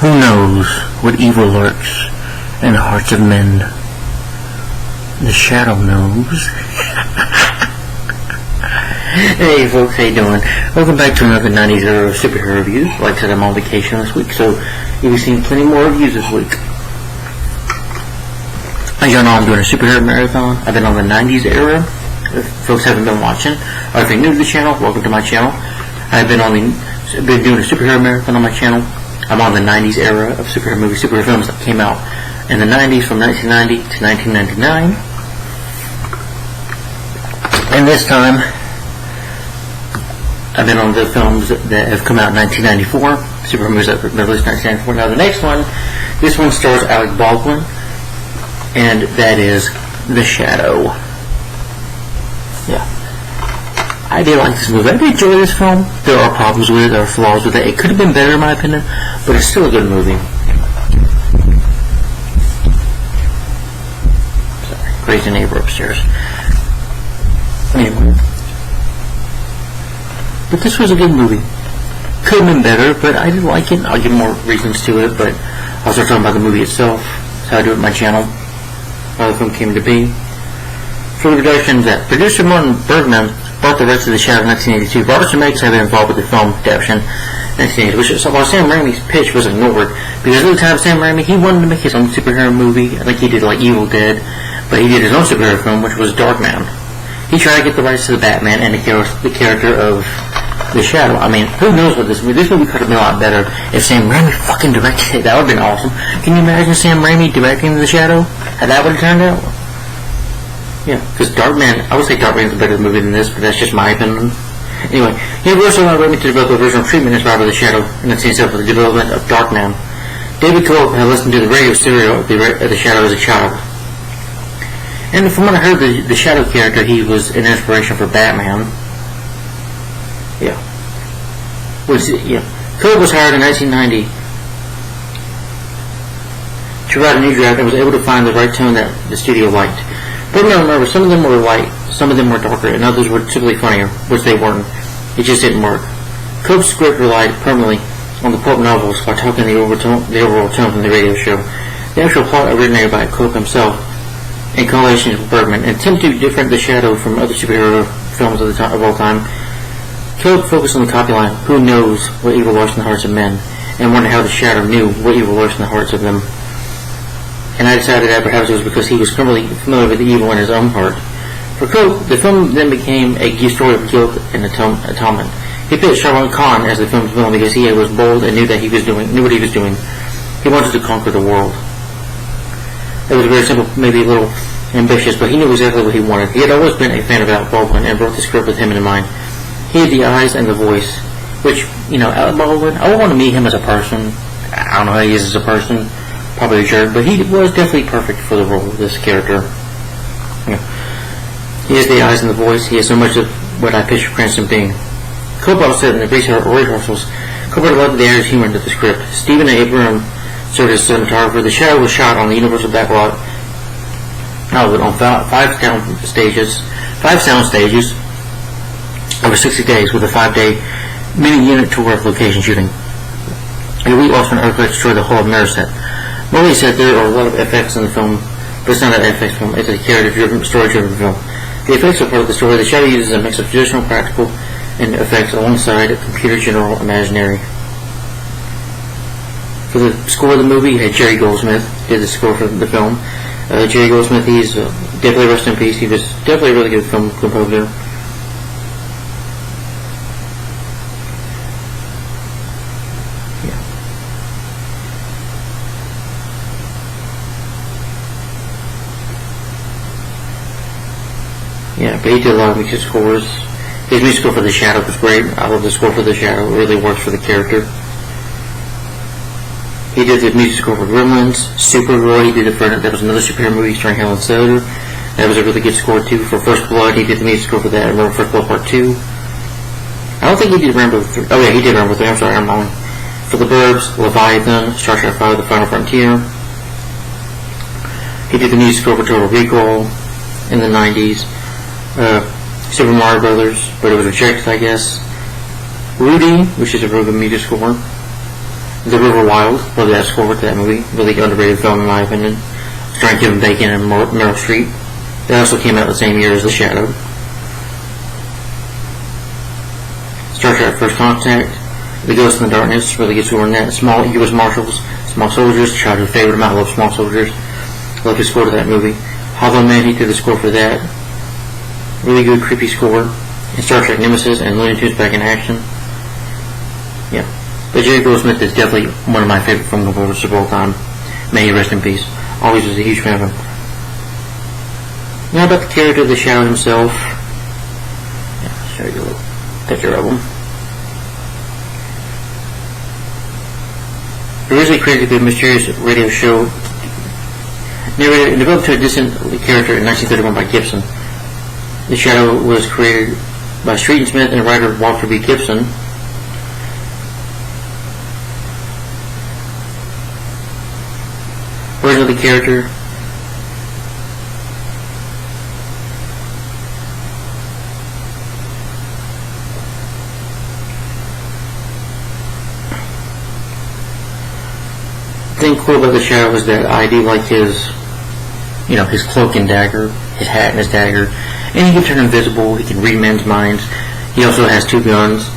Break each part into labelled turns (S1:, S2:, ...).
S1: Who knows what evil lurks in the hearts of men? The shadow knows. Hey folks, how you doing? Welcome back to another 90s era of superhero reviews. Like I said, I'm on vacation this week, so you'll be seeing plenty more reviews this week. As y'all know, I'm doing a superhero marathon. I've been on the 90s era. If folks haven't been watching, or if you're new to the channel, welcome to my channel. I've been doing a superhero marathon on my channel. I'm on the 90s era of superhero movies, superhero films that came out in the 90s from 1990 to 1999. And this time, I've been on the films that have come out in 1994, superhero movies that were released in 1994. Now the next one, this one stars Alec Baldwin, and that is The Shadow. Yeah. I did like this movie. I did enjoy this film. There are problems with it, there are flaws with it. It could have been better in my opinion, but it's still a good movie. Sorry, crazy neighbor upstairs. Anyway. But this was a good movie. Could have been better, but I did like it. I'll give more reasons to it, but I'll start talking about the movie itself. That's how I do it on my channel. How the film came to be. For the production, that producer Martin Bergman bought the rights to The Shadow in 1982. Robert Zemeckis had been involved with the film adaptation in 1980, while Sam Raimi's pitch was ignored, because at the time Sam Raimi, he wanted to make his own superhero movie. I think he did like Evil Dead, but he did his own superhero film, which was Darkman. He tried to get the rights to the Batman and the character of The Shadow. I mean, who knows what this movie could have been a lot better if Sam Raimi fucking directed it. That would have been awesome. Can you imagine Sam Raimi directing The Shadow? How that would have turned out? Yeah, because Darkman, I would say Darkman is a better movie than this, but that's just my opinion. Anyway, Universal allowed Raimi to develop the original treatment inspired by The Shadow in 1987 for the development of Darkman. David Cope had listened to the radio serial of The Shadow as a child. And from what I heard, the Shadow character, he was an inspiration for Batman. Yeah. Cope was hired in 1990 to write a new draft and was able to find the right tone that the studio liked. But remember, some of them were light, some of them were darker, and others were typically funnier, which they weren't. It just didn't work. Cope's script relied permanently on the pulp novels while talking the overall tone from the radio show. The actual plot originated by Cope himself in collaboration with Bergman, and attempted to differentiate The Shadow from other superhero films of all time. Cope focused on the copy line, "Who knows what evil lurks in the hearts of men," and wondered how The Shadow knew what evil lurks in the hearts of them. And I decided that perhaps it was because he was familiar with the evil in his own heart. For Cope, the film then became a story of guilt and atonement. He picked Shah Rukh Khan as the film's villain because he was bold and knew what he was doing. He wanted to conquer the world. It was very simple, maybe a little ambitious, but he knew exactly what he wanted. He had always been a fan of Alec Baldwin and wrote the script with him in mind. He had the eyes and the voice, which, Alec Baldwin, I would want to meet him as a person. I don't know how he is as a person. Probably a jerk, but he was definitely perfect for the role of this character. Yeah. He has the eyes and the voice. He has so much of what I picture Cranston being. Cope also said in the rehearsals, Cope loved the added humor into the script. Stephen Abram served as cinematographer. The Shadow was shot on the Universal backlot on five sound stages over 60 days with a 5-day mini-unit tour of location shooting. A week lost when an earthquake destroyed the whole of Merced. Molly said there are a lot of effects in the film, but it's not an effects film, it's a character-driven, story-driven film. The effects are part of the story. The Shadow uses a mix of traditional, practical, and effects alongside a computer general imaginary. For the score of the movie, you had Jerry Goldsmith did the score for the film. Jerry Goldsmith, he's definitely rest in peace. He was definitely a really good film composer. Yeah, but he did a lot of music scores. His music score for The Shadow was great. I love the score for The Shadow. It really works for the character. He did the music score for Gremlins, Supergirl. He did it for that was another superhero movie starring Helen Slater. That was a really good score too. For First Blood, he did the music score for that. I remember First Blood Part 2. I don't think he did Rambo 3. Oh yeah, he did Rambo 3. I'm sorry, I'm wrong. For The Burbs, Leviathan, Star Trek V, The Final Frontier. He did the music score for Total Recall in the 90s. Super Mario Brothers, but it was rejected, I guess. Rudy, which is a really good music score. The River Wild was the score to that movie. Really underrated film in my opinion. Starring Kevin Bacon and Meryl Streep. That also came out the same year as The Shadow. Star Trek First Contact, The Ghost in the Darkness, really good score in that. Small U.S. Marshals, Small Soldiers, childhood favorite of mine, I love Small Soldiers. Love his score to that movie. Hollow Man, he did the score for that. Really good, creepy score. And Star Trek Nemesis and Looney Tunes Back in Action. Yeah. But Jerry Goldsmith is definitely one of my favorite film composers of all time. May he rest in peace. Always was a huge fan of him. Now about the character of the Shadow himself. Yeah, I'll show you a little picture of him. Originally created to be a mysterious radio show, narrated and developed to a distant character in 1931 by Gibson. The Shadow was created by Street and Smith and writer Walter B. Gibson. Version of the character. The thing cool about the Shadow is that I do like his, his cloak and dagger, his hat and his dagger, and he can turn invisible. He can read men's minds. He also has 2 guns.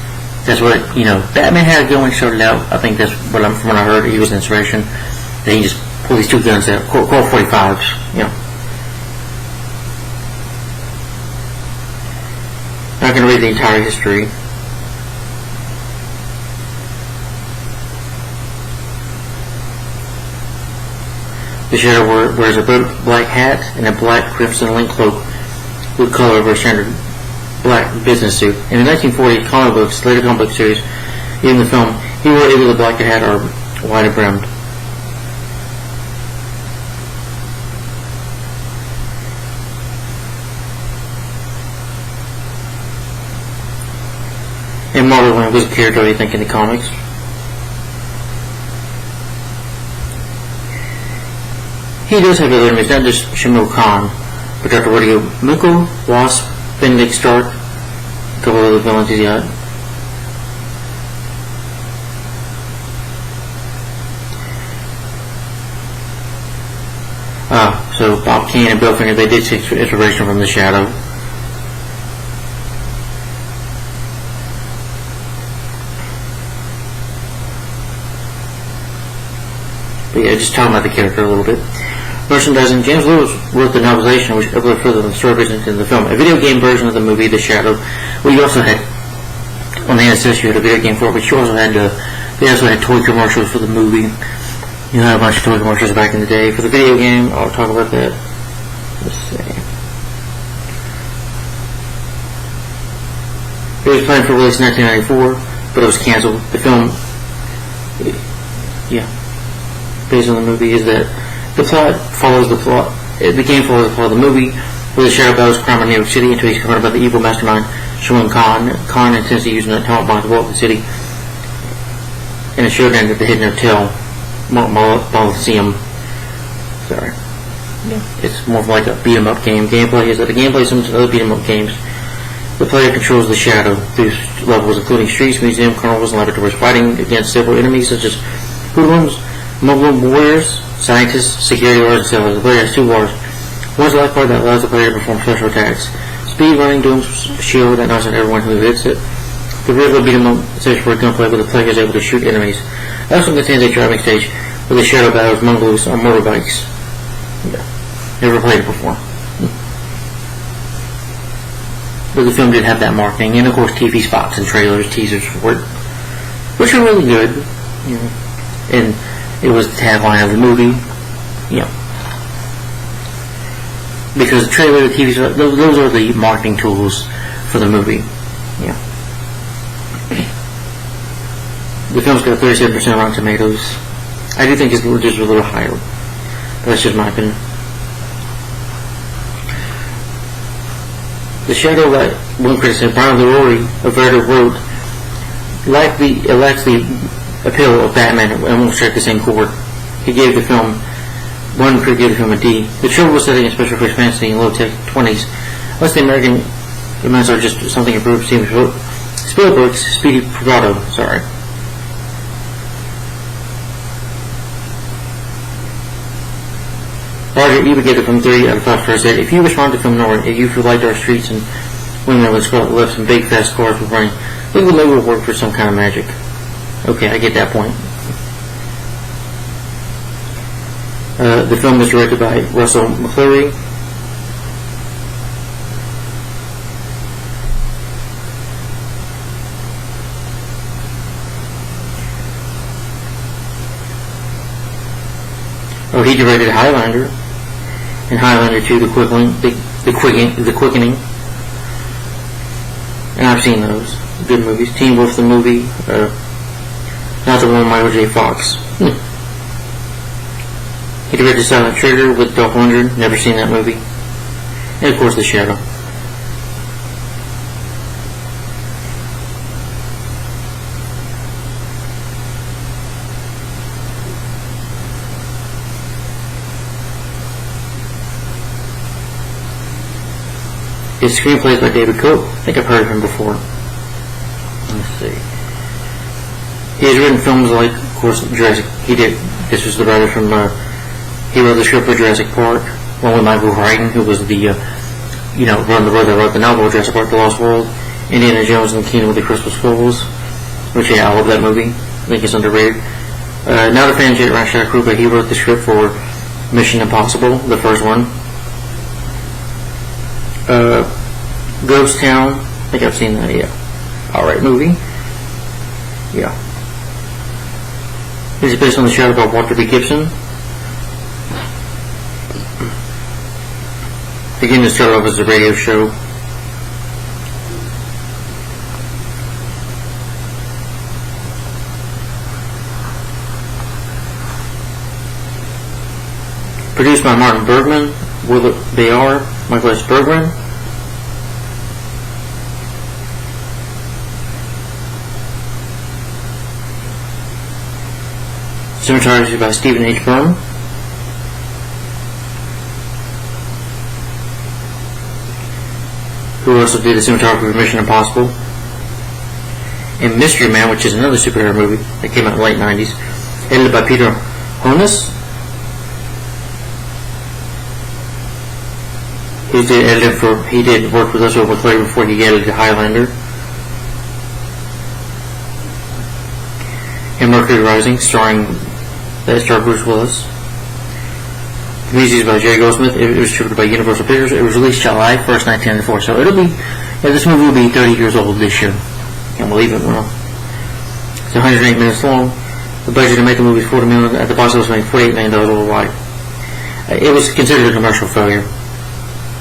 S1: That's what Batman had a gun when he started out. I think that's what from what I heard. He was an inspiration. Then he just pulled these 2 guns out, Colt 45s. Not going to read the entire history. The Shadow wears a black hat and a black crimson link cloak with color over a standard black business suit. In the 1940s comic books, later comic book series, even the film, he wore either the black hat or white brimmed. And Marvel Wayne was a character, I think, in the comics. He does have other enemies, not just Shamil Khan, but Dr. Radio Mukul, Wasp, Benedict Stark, a couple of other villains he's got. So Bob Kane and Bill Finger, they did take inspiration from the Shadow. But yeah, just talking about the character a little bit. Merchandising. James Lewis wrote the novelization, which uploaded further than the story presented in the film. A video game version of the movie, The Shadow. Well, you also had, on the NSS, you had a video game for it, but you also had, they also had toy commercials for the movie. You had a bunch of toy commercials back in the day. For the video game, I'll talk about that. Let's see. It was planned for release in 1994, but it was canceled. The film, based on the movie, is that the plot follows the plot. The game follows the plot of the movie, where the Shadow battles crime in New York City until he's confronted by the evil mastermind, Shamil Khan. Khan intends to use an atomic bomb to blow up the city in a showdown at the Hidden Hotel, Molosseum. Sorry. It's more of like a beat 'em up game. Gameplay is that the gameplay is similar to other beat 'em up games. The player controls the Shadow through levels including streets, museum, carnivals, and laboratories, fighting against several enemies such as hoodlums, mobile warriors, scientists, security guards, and sailors. The player has 2 bars. One's a life bar that allows the player to perform special attacks. Speed, running, doom, shield that knocks out everyone who hits it. The regular beat 'em up stage for gunplay where the player is able to shoot enemies. It also contains a driving stage where the Shadow battles Mongols on motorbikes. Never played it before. But the film did have that marketing, and of course TV spots and trailers, teasers for it, which are really good. And it was the tagline of the movie. Because the trailer, the TV spots, those are the marketing tools for the movie. The film's got 37% Rotten Tomatoes. I do think it's just a little higher. But that's just my opinion. The Shadow, like one critic said, Brian Leroy, a writer, wrote, it lacks the appeal of Batman and won't strike the same chord. He gave the film, one critic gave the film a D. The trouble was setting in special effects fantasy in low-tech 20s. Unless the American demands are just something improved, Steven Spielberg's Speedy Bravado, Roger Ebert gave the film 3 out of 5 stars. Said, if you respond to film noir, if you feel like our streets and women with scarlet lips and big fast cars were running, think the movie will work for some kind of magic. Okay, I get that point. The film was directed by Russell McClary. Oh, he directed Highlander and Highlander 2, The Quickening. And I've seen those. Good movies. Teen Wolf the movie. Not the one with Michael J. Fox. He directed Silent Trigger with Dolph Lundgren. Never seen that movie. And of course The Shadow. His screenplay is by David Cope. I think I've heard of him before. Let's see. He has written films like, of course, Jurassic. This was the writer from. He wrote the script for Jurassic Park, one with Michael Crichton, who was the, Run the Road that wrote the novel Jurassic Park: The Lost World, Indiana Jones and the Kingdom of the Crystal Skulls, which I love that movie. I think it's underrated. Not a fan of Jet Ryan Crew, but he wrote the script for Mission Impossible, the first one. Ghost Town. I think I've seen that, yeah. Alright movie. Yeah. This is based on the show about Walter B. Gibson. Again, it started off as a radio show. Produced by Martin Bergman, Willard Bayar, Michael S. Bergman. Cinematography by Stephen H. Byrne. Who also did the cinematography for Mission Impossible. And Mystery Man, which is another superhero movie that came out in the late 90s. Edited by Peter Honus. He did work with us over McClary before he edited Highlander. And Mercury Rising, starring Bruce Willis. The music is by Jerry Goldsmith. It was distributed by Universal Pictures. It was released July 1st, 1994. So this movie will be 30 years old this year. Can't believe it. Well, it's 108 minutes long. The budget to make the movie is $40 million. At the box office, made $48 million worldwide. It was considered a commercial failure.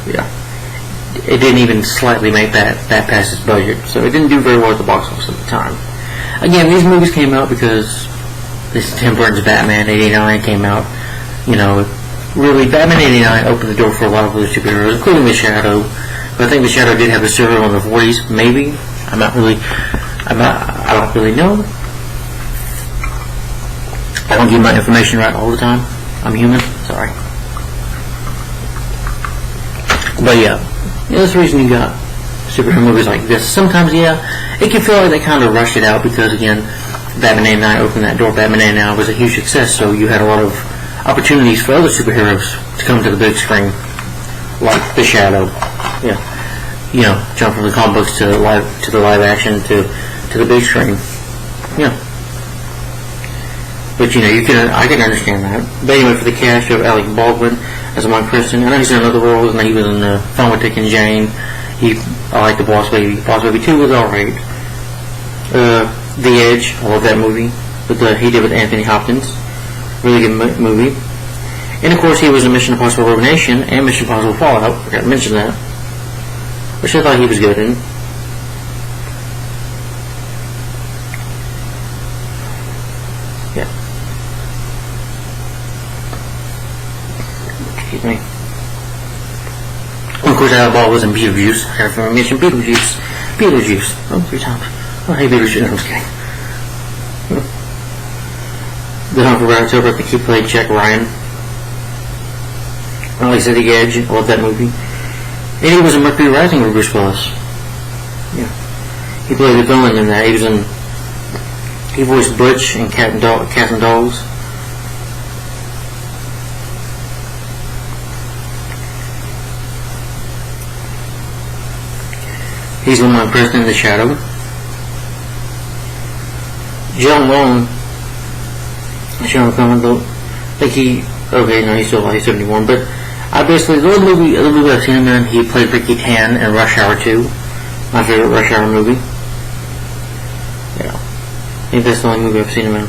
S1: Yeah. It didn't even slightly make that past its budget. So it didn't do very well at the box office at the time. Again, these movies came out because this Tim Burton's Batman '89 came out. Really, Batman '89 opened the door for a lot of other superheroes, including The Shadow. But I think The Shadow did have a serial in the 40s, maybe. I don't really know. I don't get my information right all the time. I'm human. Sorry. But yeah, that's the reason you got superhero movies like this. Sometimes, yeah, it can feel like they kind of rushed it out because, again, Batman '89 opened that door. Batman '89 was a huge success, so you had a lot of opportunities for other superheroes to come to the big screen, like The Shadow. Yeah, jump from the comic books to the live action to the big screen. Yeah, but I can understand that. But anyway, for the cast, you have Alec Baldwin as Mike Kristen. I know he's in another role, and he was in the Fun with Dick and Jane. I like the Boss Baby. Boss Baby 2 was alright. The Edge, I love that movie. He did with Anthony Hopkins. Really good movie. And of course, he was in Mission Impossible Rogue Nation and Mission Impossible Fallout. I forgot to mention that. Which I thought he was good in. Yeah. Excuse me. Of course, Alec Baldwin was in Beetlejuice. I gotta mention Beetlejuice. Oh, 3 times. Oh, hey, Beetlejuice. No, I'm just kidding. The Hunt for Red October, I think he played Jack Ryan. Like I said, The Edge. I love that movie. And he was in Mercury Rising with Bruce Willis. Yeah. He played the villain in that. He voiced Butch in Cats and Dogs. He's the one present in the shadow. John Long, Sean McCollum, I think he's still alive, he's 71, but the other movie I've seen him in, he played Ricky Tan in Rush Hour 2, my favorite Rush Hour movie. Yeah. I think that's the only movie I've seen him in.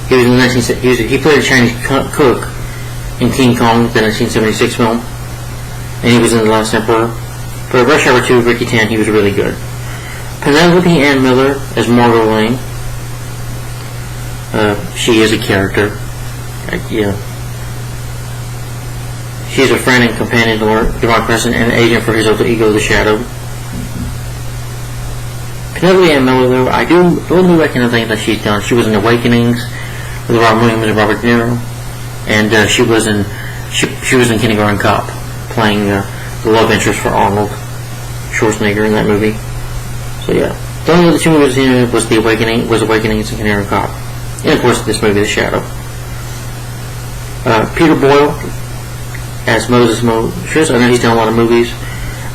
S1: He was in he played a Chinese cook in King Kong, the 1976 film, and he was in The Last Emperor. For Rush Hour 2 with Ricky Tan, he was really good. Penelope Ann Miller as Margot Lane. She is a character. She's a friend and companion to Devon Crescent and an agent for his alter ego, The Shadow. Penelope Ann Miller, though, the only recognize thing that she's done, she was in Awakenings with Robin Williams and Robert De Niro, and she was in Kindergarten Cop, playing the love interest for Arnold Schwarzenegger in that movie. So yeah, the only other two movies I've seen was Awakenings and Kindergarten Cop, and of course this movie, The Shadow. Peter Boyle as Moses Moses. I know he's done a lot of movies.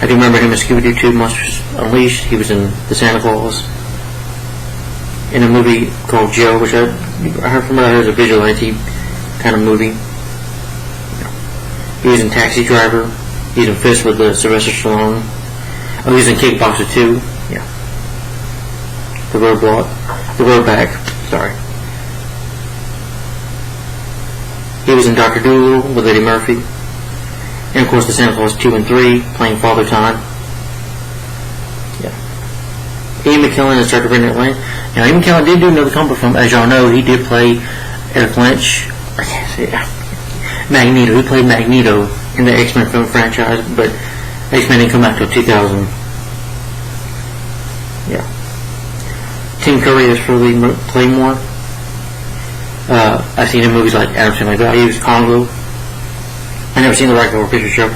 S1: I do remember him in Scooby-Doo 2 Monsters Unleashed. He was in The Santa Claus. In a movie called Joe, which I heard from as a vigilante kind of movie. He was in Taxi Driver. He's in Fist with Sylvester Stallone. Oh, he's in Kickboxer 2. Yeah. The Roadback. Sorry. He was in Dr. Dolittle with Eddie Murphy. And of course the Santa Claus 2 and 3, playing Father Time. Yeah. Ian McKellen as Dr. Brendan Lane. Now Ian McKellen did do another comic film, as y'all know, he did play Eric Lynch. I can't say it. Magneto. He played Magneto in the X-Men film franchise, but X-Men didn't come out until 2000. Yeah. Tim Curry as Furley Playmore. I've seen him in movies like Adam's Family Values, Congo. I've never seen the Rocky Horror Picture Show.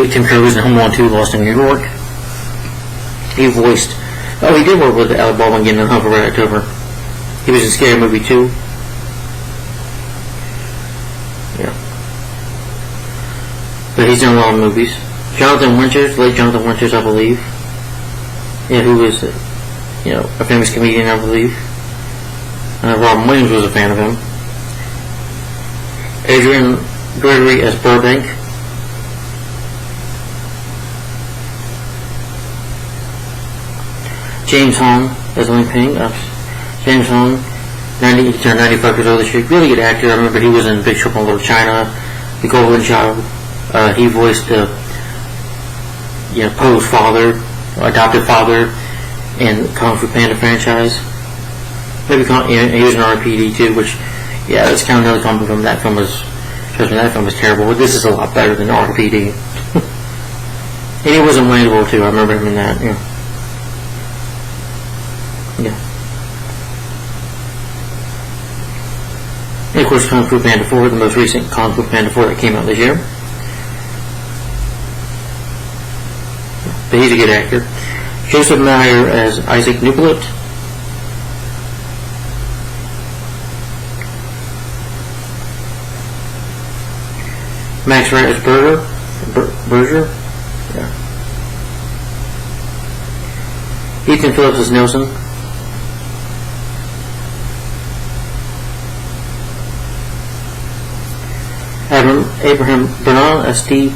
S1: Tim Curry was in Home Alone 2, Lost in New York. He did work with Alec Baldwin again in Hunt for Red October. He was in Scary Movie 2. Yeah. But he's done a lot of movies. Jonathan Winters, late Jonathan Winters, I believe. Yeah, who was, a famous comedian, I believe. Robin Williams was a fan of him. Adrian Gregory as Burbank. James Hong as Lin Ping. James Hong, he turned 95 years old this year. Really good actor. I remember he was in Big Trouble in Little China, The Golden Child. He voiced Poe's father, adopted father, in the Kung Fu Panda franchise. Maybe he was in RPD too, which, yeah, that's kind of another comic from that film was. Trust me, that film was terrible. But this is a lot better than RPD. And he was in Wayne's World too. I remember him in that. Yeah. And of course, Kung Fu Panda 4, the most recent Kung Fu Panda 4 that came out this year. But he's a good actor. Joseph Meyer as Isaac Newblett. Max Wright as Berger. Yeah. Ethan Phillips as Nelson. Abraham Bernal as Steve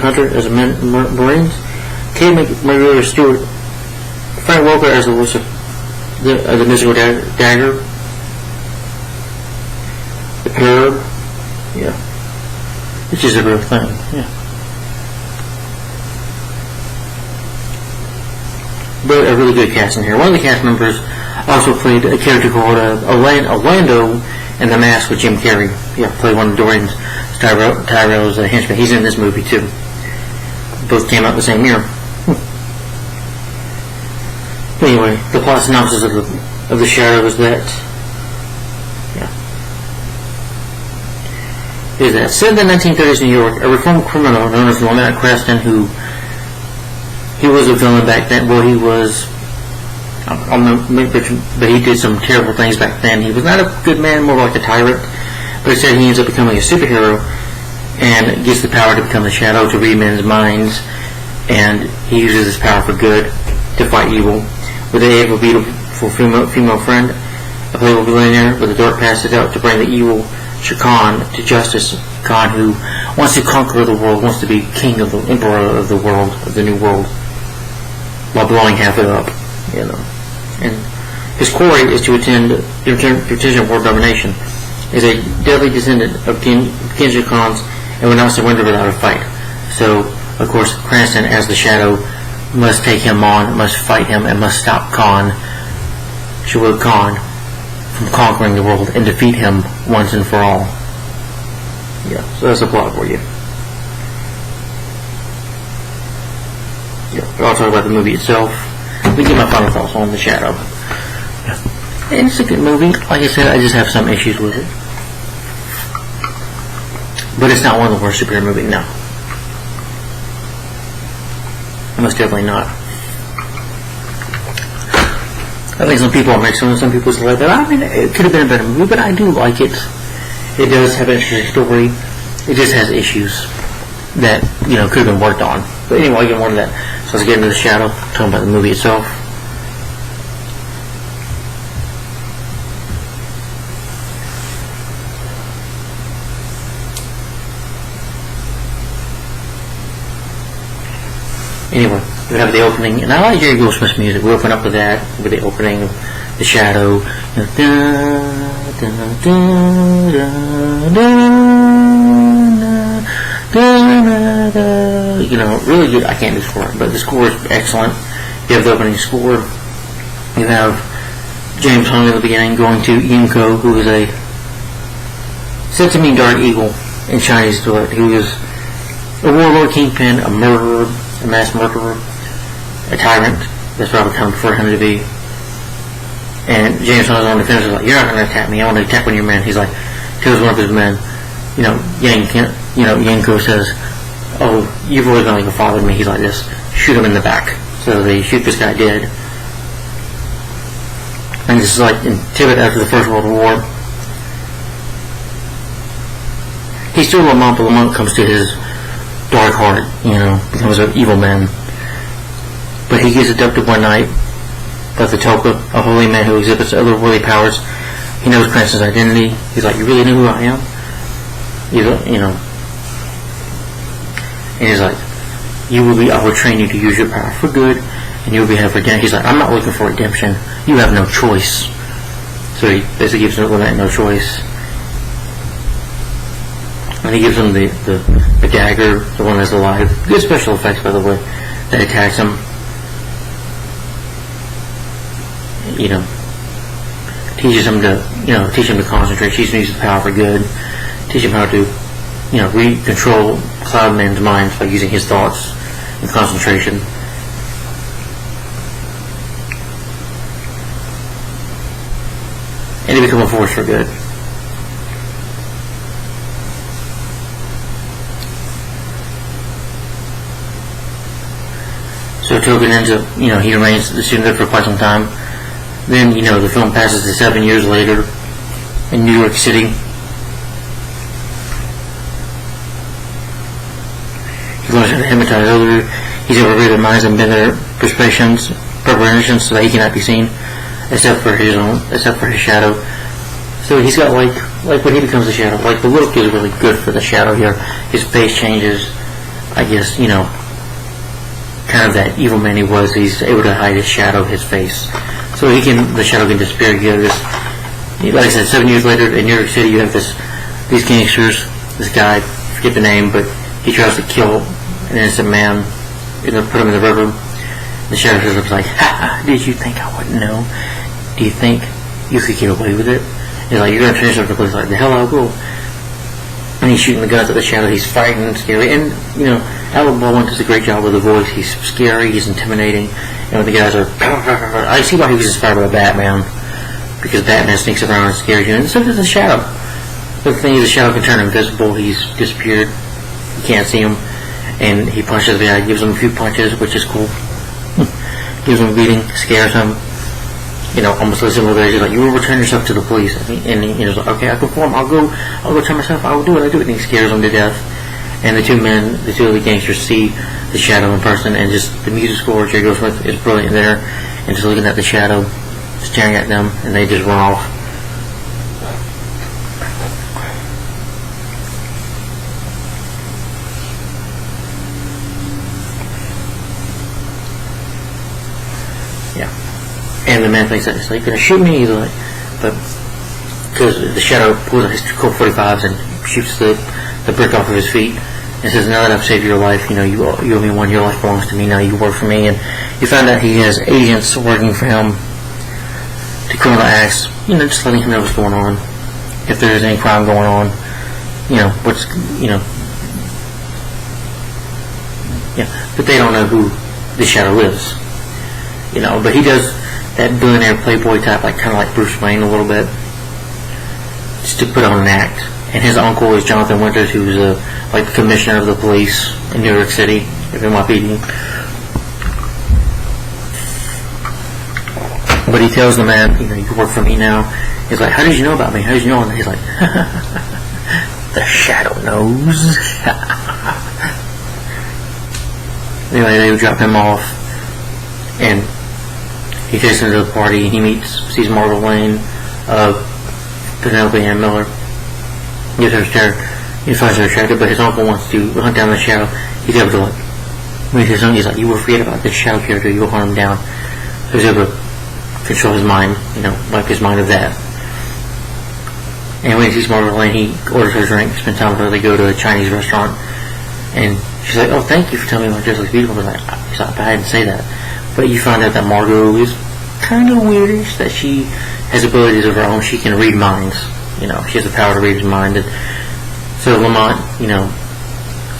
S1: Hunter as Marines. Kate McGregor as Stewart. Frank Welker as the musical dagger. The Curb. Yeah. Which is a real thing, yeah. But a really good cast in here. One of the cast members also played a character called Orlando in The Mask with Jim Carrey. Yeah, played one of Dorian's Tyrell's henchmen. He's in this movie too. Both came out the same year. Anyway, the plot synopsis of the Shadow is that. Is that set in the 1930s New York, a reformed criminal known as Lynette Creston, he was a villain back then. Well, he was, but he did some terrible things back then. He was not a good man, more like a tyrant. But instead, he ends up becoming a superhero and gets the power to become the Shadow, to read men's minds, and he uses his power for good to fight evil. With the aid of a beautiful female friend, a playable billionaire with a dark past is out to bring the evil Khan to justice. Khan, who wants to conquer the world, wants to be king of the emperor of the world, of the new world, while blowing half it up, And his quarry is to petition world domination. Is a deadly descendant of Genghis Khan's and will not surrender without a fight. So, of course, Cranston, as the Shadow, must take him on, must fight him, and must stop Shah Rukh Khan, from conquering the world and defeat him once and for all. Yeah, so that's the plot for you. Yeah, I'll talk about the movie itself. Let me get my final thoughts on The Shadow. Yeah. And it's a good movie. Like I said, I just have some issues with it. But it's not one of the worst superhero movies, no. Most definitely not. I think some people are mixed on it. Some people say that. I mean, it could have been a better movie, but I do like it. It does have an interesting story. It just has issues that, could have been worked on. But anyway, I'll get more to that. So let's get into The Shadow, talking about the movie itself. Anyway, we have the opening, and I like Jerry Goldsmith's music. We open up with that, with the opening of The Shadow. Really good. I can't do score, but the score is excellent. You have the opening score. You have James Hong at the beginning going to Yimko, who is said to mean Dark Eagle in Chinese to it. He was a warlord, kingpin, a murderer, a mass murderer, a tyrant. That's what I would kind of prefer him to be. And James Hong is on the fence. He's like, "You're not going to attack me. I want to attack one of your men." He's like, tells one of his men, Yanko says, "Oh, you've always been like a father to me." He's like this. Shoot him in the back. So they shoot this guy dead. And this is like in Tibet after the First World War. He's still a monk, but the monk comes to his dark heart, becomes an evil man. But he gets abducted one night by the Tulka, a holy man who exhibits otherworldly powers. He knows Cranston's identity. He's like, "You really know who I am?" And he's like, I will train you to use your power for good, and you'll be have redemption. He's like, "I'm not looking for redemption. You have no choice." So he basically gives him no choice. And he gives him the dagger, the one that's alive. Good special effects, by the way, that attacks him. Teaches him to concentrate. Teaches him to use the power for good. Teach him how to, control Cloud Man's mind by using his thoughts and concentration. And to become a force for good. So Tobin ends up, he remains the student for quite some time. Then, the film passes to 7 years later in New York City. He learns how to hypnotize others. He's able to read their minds and bend their preparations so that he cannot be seen, except for his shadow. So he's got like when he becomes the Shadow, the look is really good for the Shadow here. His face changes, I guess, kind of that evil man he was. He's able to hide his shadow, his face. So the Shadow can disappear. Like I said, 7 years later in New York City, you have these gangsters, this guy, I forget the name, but he tries to kill an innocent man, put him in the river. The Shadow shows up like, "Ha! Did you think I wouldn't know? Do you think you could get away with it?" He's like, "You're going to turn yourself to the police." Like, "The hell I will." And he's shooting the guns at the Shadow. He's frightened and scary. And, Alec Baldwin does a great job with the voice. He's scary. He's intimidating. The guys are... I see why he was inspired by Batman. Because Batman sneaks around and scares you. And so does the Shadow. But the thing is, the Shadow can turn invisible. He's disappeared. You can't see him. And he punches the guy. Gives him a few punches, which is cool. Gives him a beating. Scares him. Almost like similar. He's like, "You will return yourself to the police." And he's like, "Okay, I conform. I'll go turn myself. I will do it. And he scares him to death. And the two of the gangsters see the shadow in person, and just the music score Jerry Goldsmith is brilliant there, and just looking at the shadow, staring at them, and they just run off. Yeah. And the man thinks that, he's like, "You're gonna shoot me?" He's like, but because the shadow pulls out his Colt 45s and shoots the brick off of his feet, and says, "Now that I've saved your life, you owe me one. Your life belongs to me. Now you work for me." And you find out he has agents working for him to criminal acts. Just letting him know what's going on. If there's any crime going on, but they don't know who the shadow is. But he does that billionaire playboy type, kind of like Bruce Wayne a little bit, just to put on an act. And his uncle is Jonathan Winters, who's the commissioner of the police in New York City, NYPD. But he tells the man, "You work for me now." He's like, "How did you know about me? How did you know?" And he's like, "The shadow knows." Anyway, they drop him off, and he takes him to the party, and sees Margot Lane, Penelope Ann Miller. He finds her attractive, but his uncle wants to hunt down the shadow. He's able to meet his uncle. He's like, "You will forget about this shadow character. You will hunt him down." So he's able to control his mind, wipe his mind of that. And when he sees Margot Lane, he orders her a drink, spends time with her. They go to a Chinese restaurant, and she's like, "Oh, thank you for telling me my dress looks beautiful." He's like, "I didn't say that." But you find out that Margot is kind of weirdish, that she has abilities of her own. She can read minds. She has the power to read his mind. And so Lamont,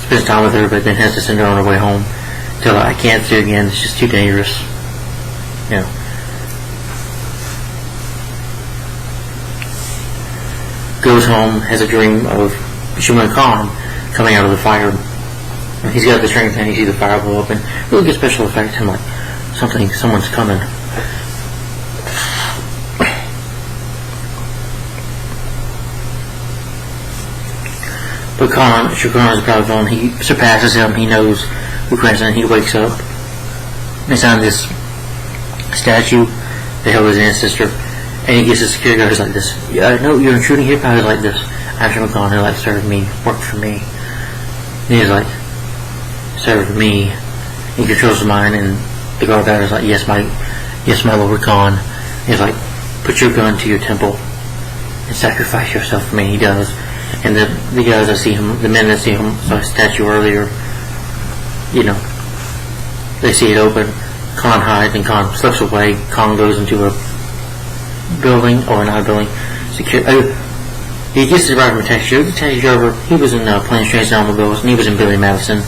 S1: spends time with her, but then has to send her on her way home. Tell her, "I can't see her again. It's just too dangerous." Goes home, has a dream of Shimon Khan coming out of the fire. And he's got the strength, and you see the fire blow up, and really good special effect. I'm like, someone's coming. But Shukran is a proud villain. He surpasses him. He knows who Cranston. He wakes up. He's on this statue that held his ancestor, and he gets a security guard who's like this. "Yeah, no, you're intruding here." He's like this. "After McCon, who served me, worked for me." And he's like, "Served me." He controls his mind, and the guard is like, yes, my Lord Khan." He's like, "Put your gun to your temple and sacrifice yourself for me." He does. And the guys that see him, the men that see him, saw his statue earlier, they see it open. Khan hides, and Khan slips away. Khan goes into a building, or not a building, he gets the driver from a taxi driver. The taxi driver, he was in Planes, Trains, and Automobiles, and he was in Billy Madison.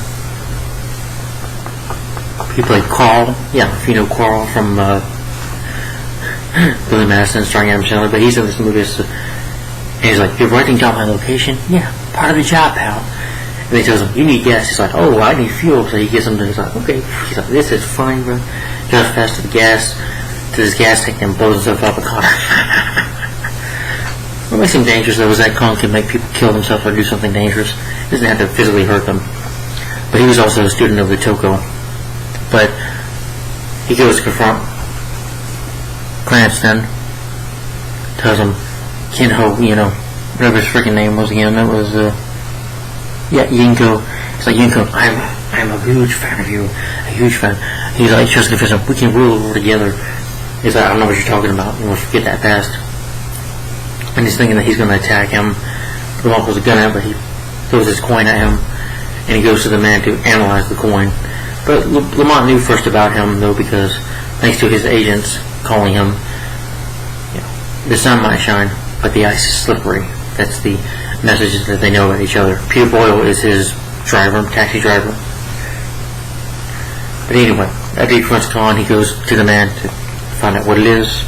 S1: He played Carl. Yeah, if you know Carl from Billy Madison, starring Adam Sandler, but he's in this movie. And he's like, "You're writing down my location?" "Yeah, part of the job, pal." And he tells him, "You need gas." He's like, "Oh, I need fuel." So he gets him, and he's like, "Okay." He's like, "This is fine, bro." Drives past to this gas tank, and blows himself up a car. What makes him dangerous, though, is that Khan can make people kill themselves or do something dangerous. He doesn't have to physically hurt them. But he was also a student of the Toko. But he goes to confront Cranston, tells him, Kinho, whatever his freaking name was again, that was, Yinko. It's like, "Yinko, I'm a huge fan of you, a huge fan." He's like, "Just confess him, we can rule over together." He's like, "I don't know what you're talking about, and we'll get that past." And he's thinking that he's going to attack him. Lamont pulls a gun out, but he throws his coin at him, and he goes to the man to analyze the coin. But Lamont knew first about him, though, because thanks to his agents calling him, the sun might shine, but the ice is slippery. That's the messages that they know about each other. Peter Boyle is his taxi driver. But anyway, after he confronts Khan, he goes to the man to find out what it is.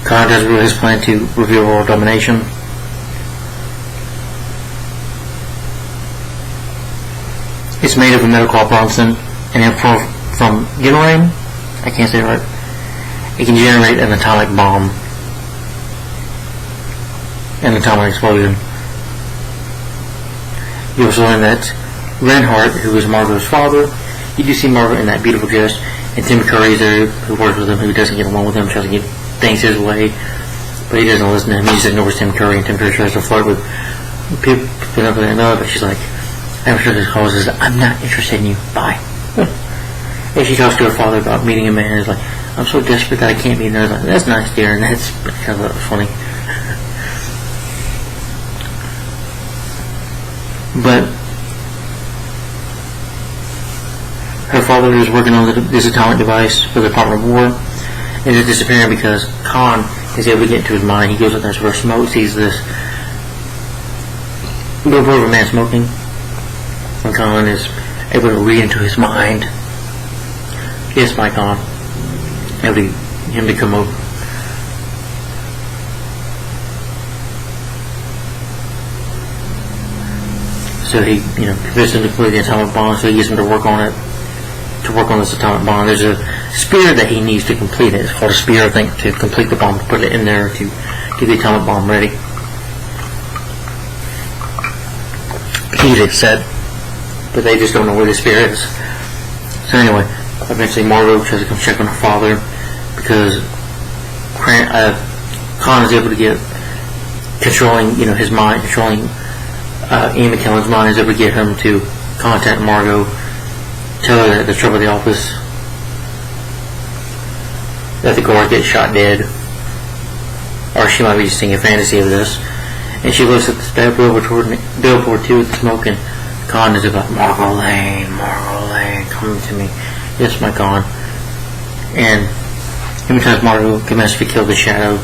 S1: Khan does reveal his plan to reveal world domination. It's made of a metal called Bronson, and from Generaim, I can't say it right, it can generate an atomic bomb, an atomic explosion. You also learn that Reinhardt, who is Margot's father, you do see Margot in that beautiful dress, and Tim Curry's there, who works with him, who doesn't get along with him, tries to get things his way, but he doesn't listen to him. He just ignores Tim Curry, and Tim Curry tries to flirt with people, but she's like, I'm sure this causes, I'm not interested in you, bye. And she talks to her father about meeting a man, and is like, I'm so desperate that I can't meet him. I was like, that's nice, dear, and that's kind of funny. But her father is working on this atomic device for the Department of War, and it's disappearing because Khan is able to get into his mind. He goes up there for a smoke, sees this little boy of a man smoking, and Khan is able to read into his mind. Yes, my Khan. Able to him to come over. So he, convinced him to complete the atomic bomb, so he gets him to work on it, to work on this atomic bomb. There's a spear that he needs to complete it. It's called a spear, I think, to complete the bomb, to put it in there to get the atomic bomb ready. It's said, but they just don't know where the spear is. So anyway, eventually Margot tries to come check on her father because Khan is able to get controlling, his mind, controlling Ian McKellen's mind, is able to get him to contact Margot, tell her that the trouble at the office, that the guard gets shot dead, or she might be just seeing a fantasy of this. And she looks at this bad billboard too with the smoke, and Khan is about, Margot Lane, come to me. Yes, my Khan. And every time Margot commences to kill the Shadow,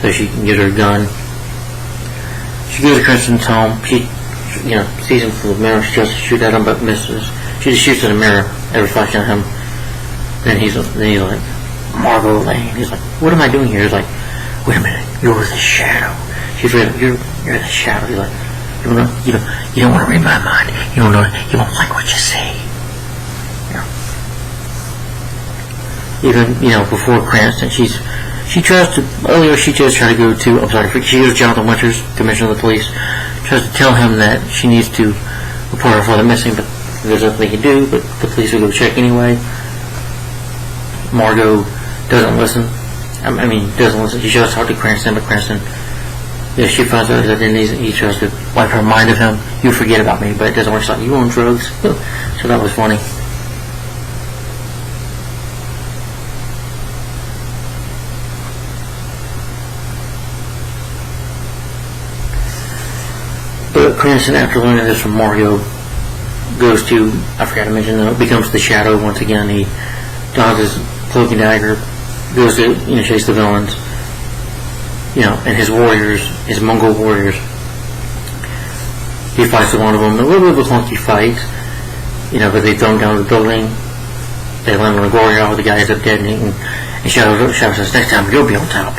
S1: so she can get her gun. She goes to Crimson's home. She, sees him through the mirror. She tries to shoot at him, but misses. She just shoots in the mirror, every reflection of him. Then he's like, Margot Lane. He's like, what am I doing here? He's like, wait a minute, you're the Shadow. She's like, you're the Shadow. He's like, you don't want to read my mind. You don't know. You won't like what you see. Even before Cranston, she tries to she just tried to go to she goes to Jonathan Winters, Commissioner of the Police, tries to tell him that she needs to report her father missing, but there's nothing they can do. But the police will go check anyway. Margot doesn't listen. Doesn't listen. She tries to talk to Cranston, but Cranston, she finds out that he tries to wipe her mind of him. You forget about me, but it doesn't work. She's like, you on drugs? So that was funny. But Cranston, after learning this from Margot, goes to, I forgot to mention, becomes the Shadow once again. He dons his cloak and dagger, goes to chase the villains, and his warriors, his Mongol warriors. He fights with one of them, a little bit of a clunky fight, but they throw him down the building. They land on the warrior, the guy ends up dead, and Shadow says, next time you'll be on top.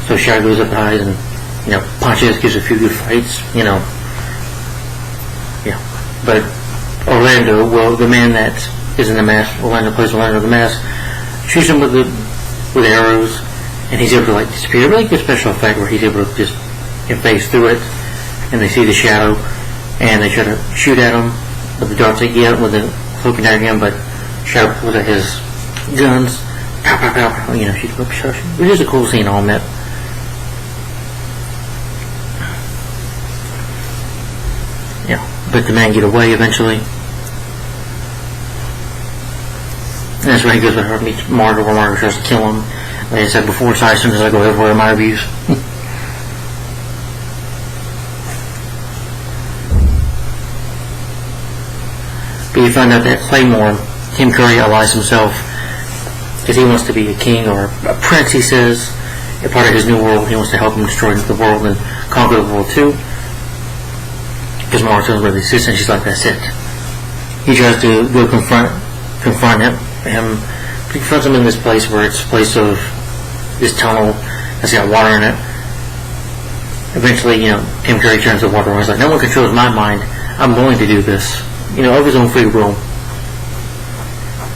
S1: So Shadow goes up high and punches, gives a few good fights, But Orlando, the man that is in the mask, Orlando plays Orlando the mask, shoots him with arrows, and he's able to disappear. Really good special effect where he's able to just phase through it, and they see the Shadow, and they try to shoot at him with the darts they get with the cloak and dagger again, but Shadow pulls out his guns, pow, pow, pow, pow, it is a cool scene on that. But the man get away eventually. And that's where he goes to meet Margot, where Margot tries to kill him. Like I said before, so as soon as I go everywhere in my reviews. But you find out that Claymore, Tim Curry, allies himself because he wants to be a king or a prince, he says. A part of his new world, he wants to help him destroy the world and conquer the world too. Because Margot tells her the assistant, she's like, that's it. He tries to go confront him. He confronts him in this place where it's a place of this tunnel that's got water in it. Eventually, Tim Curry turns the water on. He's like, no one controls my mind. I'm willing to do this. of his own free will,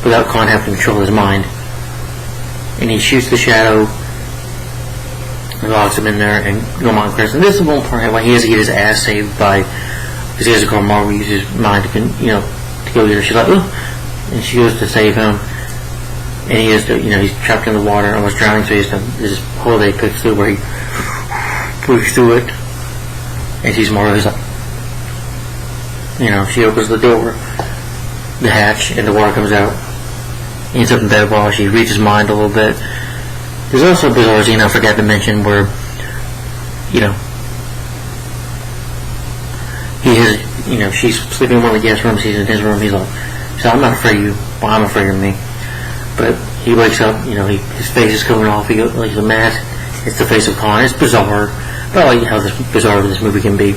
S1: without Khan having to control his mind. And he shoots the Shadow, and locks him in there, and Gormont crash. And this is one part where he has to get his ass saved by, because he has to call Marvel, use his mind to go get her. She's like, oh, and she goes to save him, and he has to, he's trapped in the water, almost drowning, so he has to, this hole they picks through where he pushes through it, and sees Marvel. He's like, she opens the door, the hatch, and the water comes out. He ends up in bed while she reads his mind a little bit. There's also a bizarre scene I forgot to mention where, he has, she's sleeping in one of the guest rooms, he's in his room, he's like, I'm not afraid of you, well, I'm afraid of me. But he wakes up, his face is coming off, he goes, like a mask, it's the face of Khan. It's bizarre, but I like how bizarre this movie can be.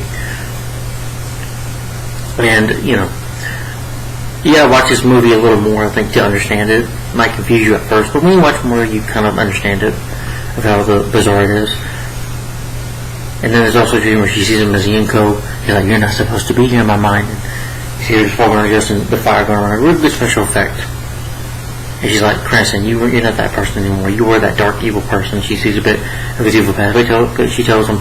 S1: And, you gotta watch this movie a little more, I think, to understand it. It might confuse you at first, but when you watch more, you kind of understand it, of how bizarre it is. And then there's also a dream where she sees him as Yinko. He's like, you're not supposed to be here in my mind. And you see her just walking around and the fire going around. Really good special effect. And she's like, Cranston, you're not that person anymore. You were that dark, evil person. She sees a bit of his evil past. But she tells him,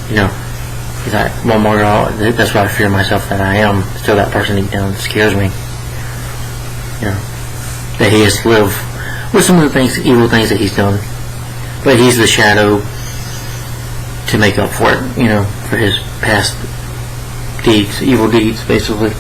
S1: he's like, well, Margot, that's why I fear myself, that I am still that person deep down. It scares me. That he has to live with some of the evil things that he's done. But he's the Shadow to make up for it, for his past deeds, evil deeds, basically.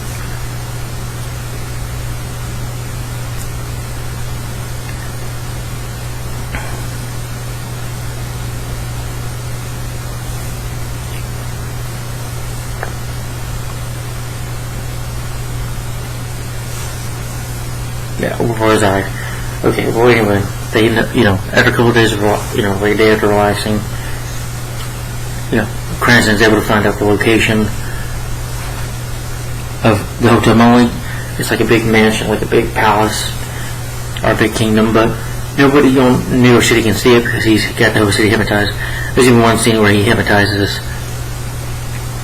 S1: Yeah, where was I? Okay, well, anyway, they, after a couple of days of, like a day after relaxing, Cranston's able to find out the location of the Hotel Molly. It's like a big mansion, like a big palace, or a big kingdom, but nobody in New York City can see it because he's got the whole city hypnotized. There's even one scene where he hypnotizes,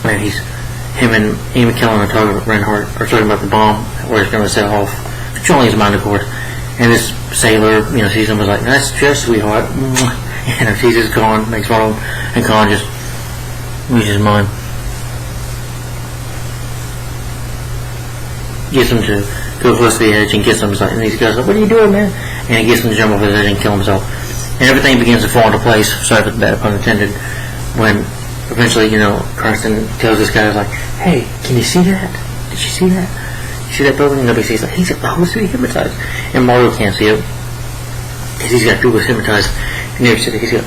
S1: where him and Ian McKellen are talking about Reinhardt, are talking about the bomb, where it's going to set off, controlling his mind, of course. And this sailor, sees him, was like, nice dress, sweetheart. Sees his Khan, makes fun of him, and Khan just loses his mind. Gets him to go close to the edge and gets him, and these guys are like, what are you doing, man? And he gets him to jump over the edge and kill himself. And everything begins to fall into place, sorry for that pun intended, when eventually, Cranston tells this guy, like, hey, can you see that? Did you see that? You see that building? And nobody sees it. He's got the whole city hypnotized. And Mario can't see it, because he's got people hypnotized in New York City. He's got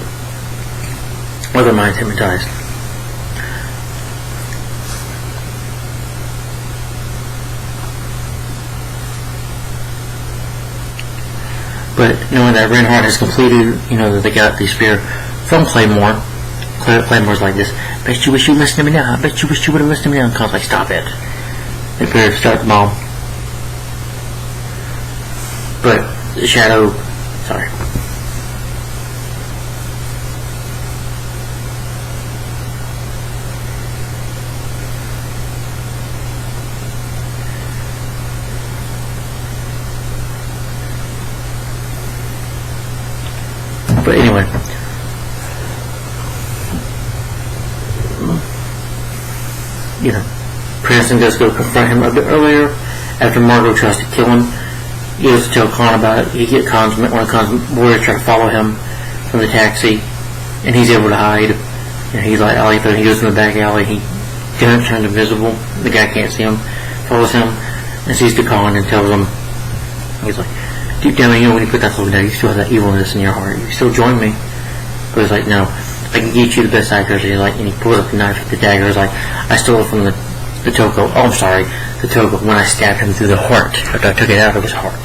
S1: other minds hypnotized. But knowing that Reinhardt has completed, that they got the spear from Claymore, Claymore's like this, bet you wish you listened to me now, I bet you wish you would have listened to me now, and Khan's like, stop it. They prepare to start the bomb. But the Shadow, sorry. But anyway, Cranston does go confront him a bit earlier after Margot tries to kill him. He goes to tell Khan about it. He gets one of Khan's warriors try to follow him from the taxi, and he's able to hide. And he's like, he goes in the back alley. He turns invisible. The guy can't see him. Follows him and sees the Khan and tells him, he's like, deep down, when you put that look down, you still have that evilness in your heart. You still join me. But he's like, no, I can get you the best actors. He's like, and he pulls up the knife with the dagger. He's like, I stole it from the Toko. Oh, I'm sorry, the Toko. When I stabbed him through the heart, after I took it out of his heart.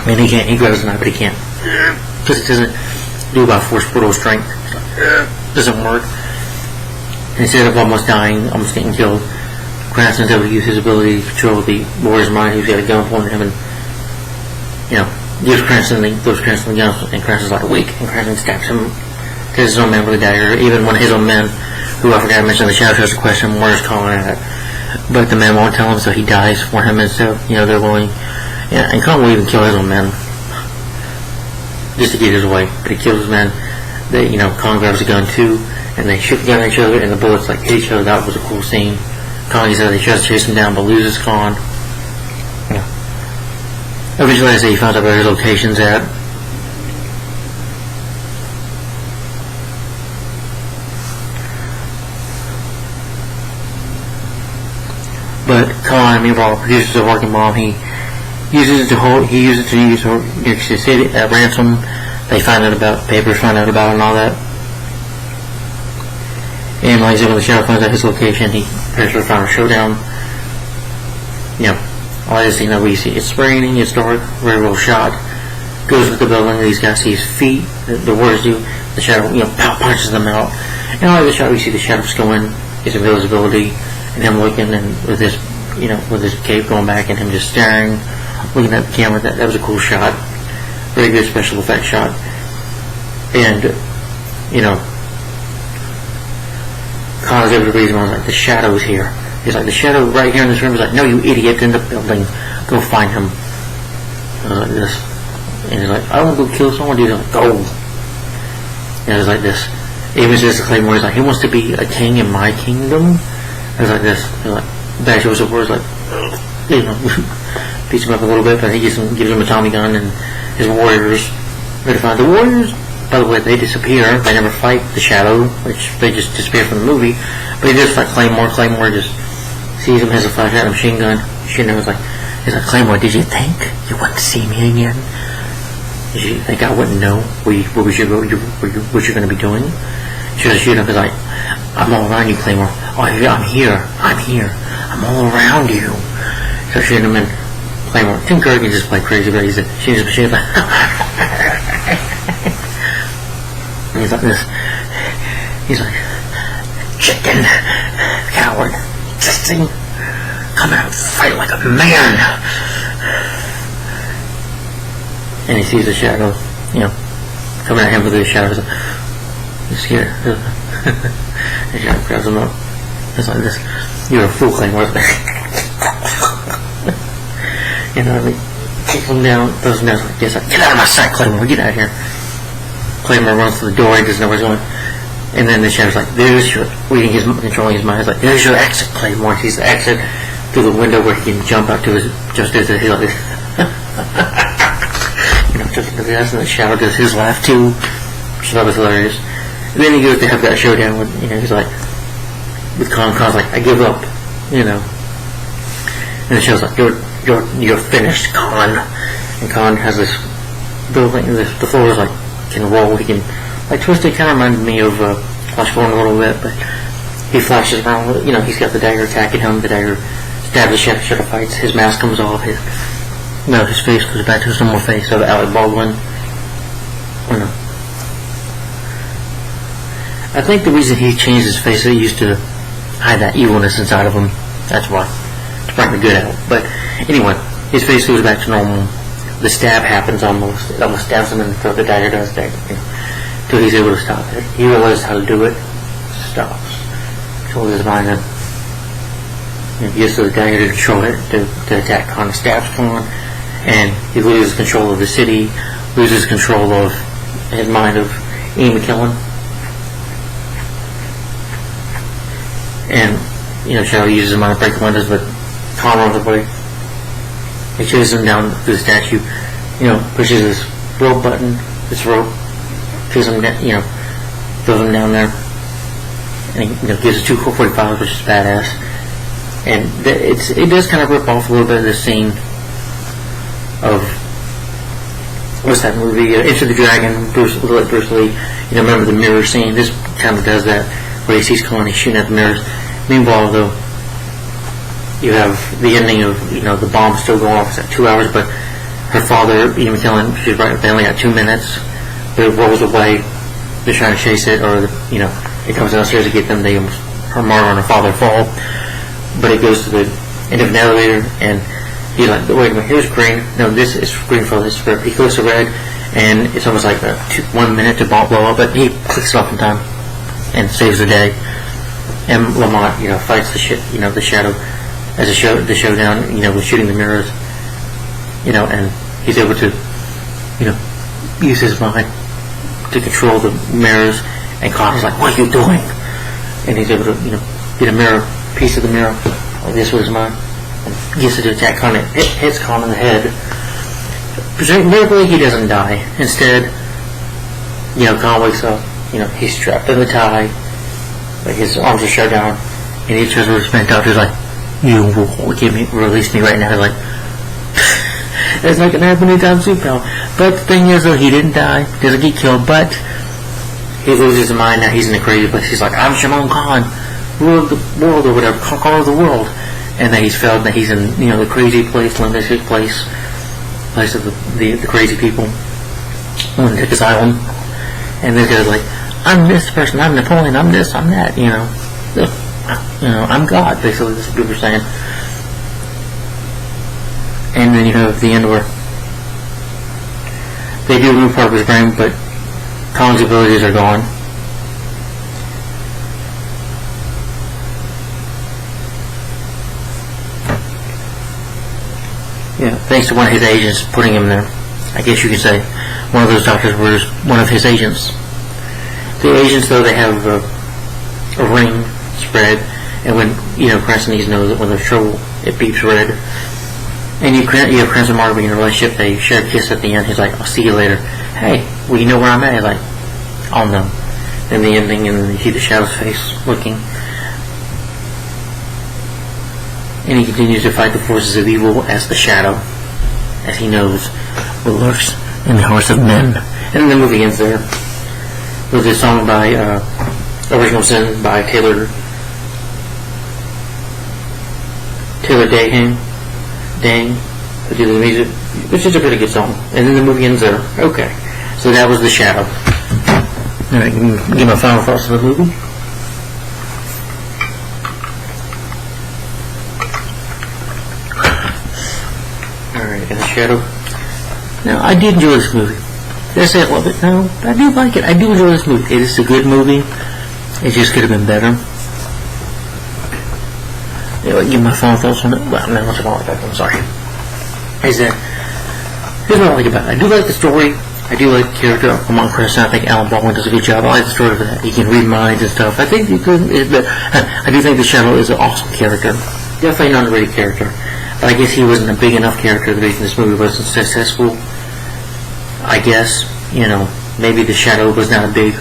S1: And he can't. He grabs the knife, but he can't, because it doesn't do by force, brutal strength. Doesn't work. And instead of almost dying, almost getting killed, Cranston's able to use his ability to control the warrior's mind. He's got a gun pointed at him, and gives Cranston the guns, and Cranston's like weak, and Cranston stabs him to his own men with a dagger, even when his own men who I forgot to mention, the shadow tries to question him, where's Colin at? But the men won't tell him, so he dies for him instead. They're willing. Yeah, and Colin will even kill his own men just to get his way. But he kills his men. Colin grabs a gun too, and they shoot the gun at each other, and the bullets hit each other. That was a cool scene. Colin gets out, he tries to chase him down, but loses Colin. Eventually, I say he finds out where his location's at. But Colin, meanwhile, produces a working bomb. He uses it to use to city at ransom. They find out about papers, find out about it and all that. And like I said, when the sheriff finds out his location, he prepares for a final showdown. All this thing that we see, it's raining, it's dark, very well shot. Goes with the building, these guys see his feet, the warriors do, the shadow, punches them out. And all the shot, we see the shadow just go in, his invisibility, and him looking, and with his, with his cape going back, and him just staring, looking at the camera. That was a cool shot. Very good special effects shot. And, Colin's able to read him, I was like, the shadow's here. He's like, the shadow right here in this room. He's like, no, you idiot, in the building. Go find him. I was like this. And he's like, I want to go kill someone. He's like, go. And it was like this. Even says to Claymore, he's like, he wants to be a king in my kingdom. I was like this. He's like, back shows up words like, beats him up a little bit, but he gives him a Tommy gun, and his warriors ready to find the warriors. By the way, they disappear. They never fight the shadow, which they just disappear from the movie. But he does fight Claymore. Claymore just sees him, has a flashlight and a machine gun. He's like, Claymore, did you think you wouldn't see me again? Did you think I wouldn't know what you're going to be doing? She was shooting him. He's like, I'm all around you, Claymore. Oh, I'm here. I'm all around you. So shooting him, and Claymore, Tim Curry can just play crazy, but he's shooting his machine gun. And he's like this. He's like, chicken, coward, just come out and fight like a man. And he sees the shadow, coming at him with his shadows. He's scared. The shadow grabs him up. It's like this. You're a fool, Claymore. Takes him down, throws him down. He's like, get out of my sight, Claymore. Get out of here. Claymore runs to the door. He doesn't know where he's going. And then the shadow's like, there's your, controlling his mind. He's like, there's your exit, Claymore. He sees the exit through the window where he can jump out to his, just as he's like, just into the and the shadow does his laugh too, which I thought was hilarious. And then he goes to have that showdown with, he's like, with Con's like, I give up, And the shadow's like, you're finished, Con. And Con has this building, the floor is like, can roll, he can, like Twisted kind of reminded me of Flash Gordon a little bit, but he flashes around with, he's got the dagger attacking him, the dagger stabs the shadow fights, his mask comes off, his face goes back to his normal face of Alec Baldwin. I think the reason he changed his face, he used to hide that evilness inside of him. That's why. To bring the good out. But anyway, his face goes back to normal. The stab happens almost. It almost stabs him in the throat. The dagger does that. Until he's able to stop it. He realizes how to do it. Stops. Controls his mind and he gets the dagger to control it, to attack Con, stabs Con, and he loses control of the city, loses control of his mind of Ian McKellen. And, Shadow uses him to break the windows, but Con runs away. He chases him down to the statue, pushes this rope button, this rope, chases him down, throws him down there, and he gives us 245, which is badass. And it does kind of rip off a little bit of the scene of, what's that movie, Enter the Dragon, Bruce Lee, remember the mirror scene? This kind of does that, where he sees Con, he's shooting at the mirrors. Meanwhile, though, you have the ending of, the bomb still going off. It's at 2 hours, but her father, Ian McKellen, she's right, they only got 2 minutes. It rolls away. They're trying to chase it, or, it comes downstairs to get them. Her mother and her father fall. But it goes to the end of an elevator, and he's like, wait a minute, here's green. No, this is green for this. He goes to red, and it's almost like 1 minute to bomb blow up, but he clicks it off in time and saves the day. and Lamont, fights the shadow as the showdown, with shooting the mirrors, and he's able to, use his mind to control the mirrors, and Connor's like, what are you doing? And he's able to, get a piece of the mirror, like this with his mind, and gets it to attack Connor, hits Connor in the head. Presumably he doesn't die. Instead, Connor wakes up, he's strapped in the tie, like his arms are shut down, and he turns to his man doctor's like, you will release me right now. He's like, that's not gonna happen anytime soon, pal. But the thing is, though, he didn't die, doesn't get killed, but he loses his mind. Now he's in a crazy place. He's like, I'm Shimon Khan, ruler of the world, or whatever, conqueror of the world. And then he's failed, and he's in, the crazy place, Limbic place of the crazy people, Lunatic Asylum. And this guy's like, I'm this person, I'm Napoleon, I'm this, I'm that, I'm God, basically, that's what people are saying. And then you have the end where they do remove part of his brain, but Colin's abilities are gone. Yeah, thanks to one of his agents putting him there. I guess you could say one of those doctors was one of his agents. The agents, though, they have a ring spread, and when Cranston needs to know that when there's trouble, it beeps red. And you have Cranston and Margaret in a relationship. They share a kiss at the end. He's like, I'll see you later. Hey, well, you know where I'm at? He's like, I'll know. Then the ending, and then you see the Shadow's face looking. And he continues to fight the forces of evil as the Shadow, as he knows what lurks in the hearts of men. And then the movie ends there with a song by Original Sin by Taylor Dang, who did the music, which is a pretty good song. And then the movie ends there. Okay, so that was The Shadow. Alright, give my final thoughts of the movie. Alright, and The Shadow. Now, I did enjoy this movie. Did I say I love it? No, I do like it. I do enjoy this movie. It is a good movie. It just could have been better. Give my final thoughts on it. Well, no, that's all like that. I'm sorry. Here's what I like about it. I do like the story. I do like the character of Lamont Cranston. I think Alan Baldwin does a good job. I like the story of that. He can read minds and stuff. I do think the Shadow is an awesome character. Definitely an underrated character. But I guess he wasn't a big enough character. The reason this movie wasn't successful, I guess, maybe the Shadow was not a big